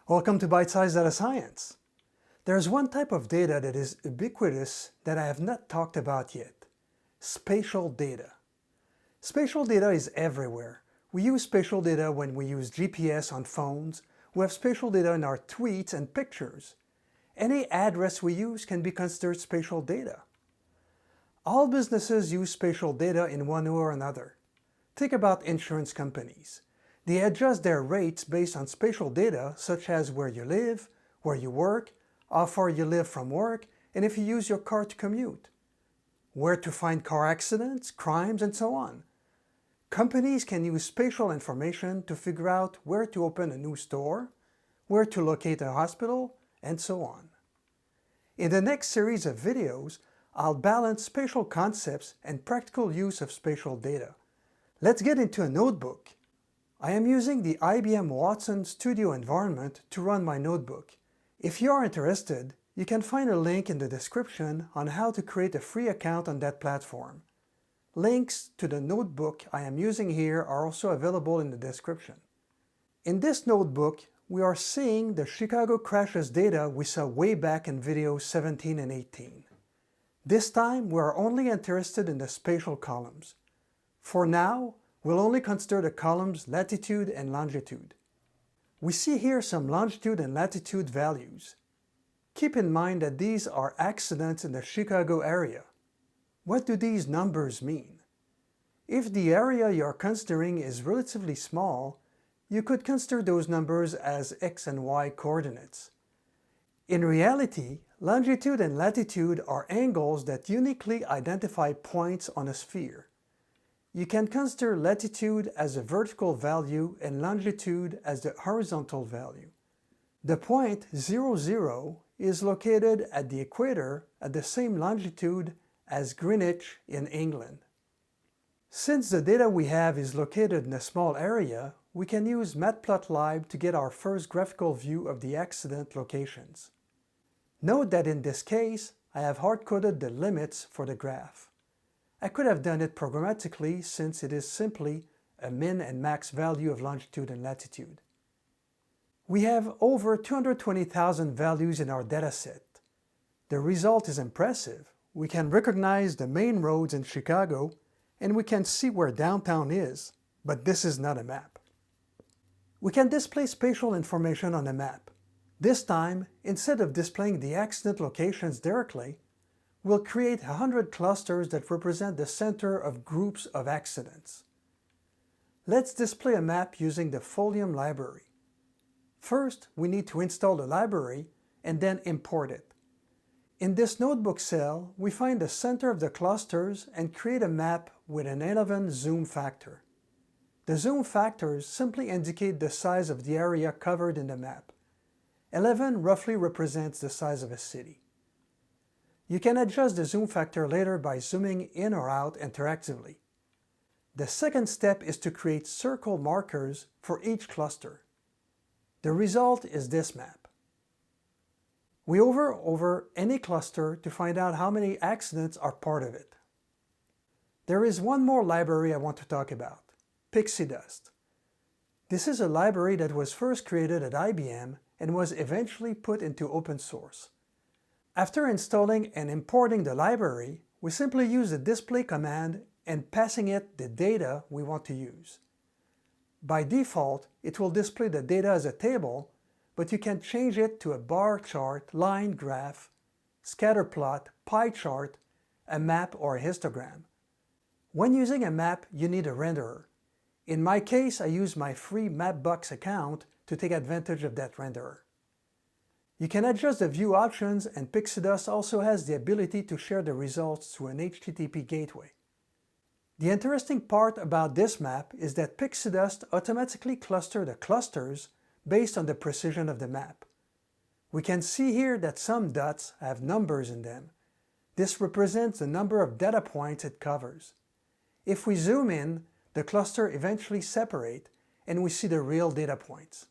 Welcome to Bite-Sized Data Science. There's one type of data that is ubiquitous that I have not talked about yet: spatial data. Spatial data is everywhere. We use spatial data when we use GPS on phones. We have spatial data in our tweets and pictures. Any address we use can be considered spatial data. All businesses use spatial data in one way or another. Think about insurance companies. They adjust their rates based on spatial data such as where you live, where you work, how far you live from work, and if you use your car to commute. Where to find car accidents, crimes, and so on. Companies can use spatial information to figure out where to open a new store, where to locate a hospital, and so on. In the next series of videos, I'll balance spatial concepts and practical use of spatial data. Let's get into a notebook. I am using the IBM Watson Studio environment to run my notebook. If you are interested, you can find a link in the description on how to create a free account on that platform. Links to the notebook I am using here are also available in the description. In this notebook, we are seeing the Chicago crashes data we saw way back in videos 17 and 18. This time, we are only interested in the spatial columns. For now, we'll only consider the columns latitude and longitude. We see here some longitude and latitude values. Keep in mind that these are accidents in the Chicago area. What do these numbers mean? If the area you are considering is relatively small, you could consider those numbers as x and y coordinates. In reality, longitude and latitude are angles that uniquely identify points on a sphere. You can consider latitude as a vertical value and longitude as the horizontal value. The point 0, 0 is located at the equator at the same longitude as Greenwich in England. Since the data we have is located in a small area, we can use Matplotlib to get our first graphical view of the accident locations. Note that in this case, I have hard-coded the limits for the graph. I could have done it programmatically since it is simply a min and max value of longitude and latitude. We have over 220,000 values in our dataset. The result is impressive. We can recognize the main roads in Chicago, and we can see where downtown is, but this is not a map. We can display spatial information on a map. This time, instead of displaying the accident locations directly, we'll create 100 clusters that represent the center of groups of accidents. Let's display a map using the Folium library. First, we need to install the library and then import it. In this notebook cell, we find the center of the clusters and create a map with an 11 zoom factor. The zoom factors simply indicate the size of the area covered in the map. 11 roughly represents the size of a city. You can adjust the zoom factor later by zooming in or out interactively. The second step is to create circle markers for each cluster. The result is this map. We hover over any cluster to find out how many accidents are part of it. There is one more library I want to talk about: Pixie Dust. This is a library that was first created at IBM and was eventually put into open source. After installing and importing the library, we simply use the display command and passing it the data we want to use. By default, it will display the data as a table, but you can change it to a bar chart, line graph, scatter plot, pie chart, a map, or a histogram. When using a map, you need a renderer. In my case, I use my free Mapbox account to take advantage of that renderer. You can adjust the view options, and PixieDust also has the ability to share the results through an HTTP gateway. The interesting part about this map is that PixieDust automatically clusters the clusters based on the precision of the map. We can see here that some dots have numbers in them. This represents the number of data points it covers. If we zoom in, the cluster eventually separates and we see the real data points.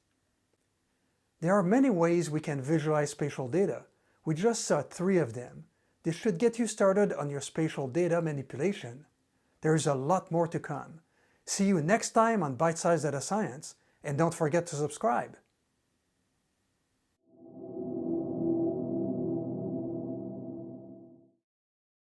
There are many ways we can visualize spatial data. We just saw 3 of them. This should get you started on your spatial data manipulation. There is a lot more to come. See you next time on Bite-Sized Data Science, and don't forget to subscribe.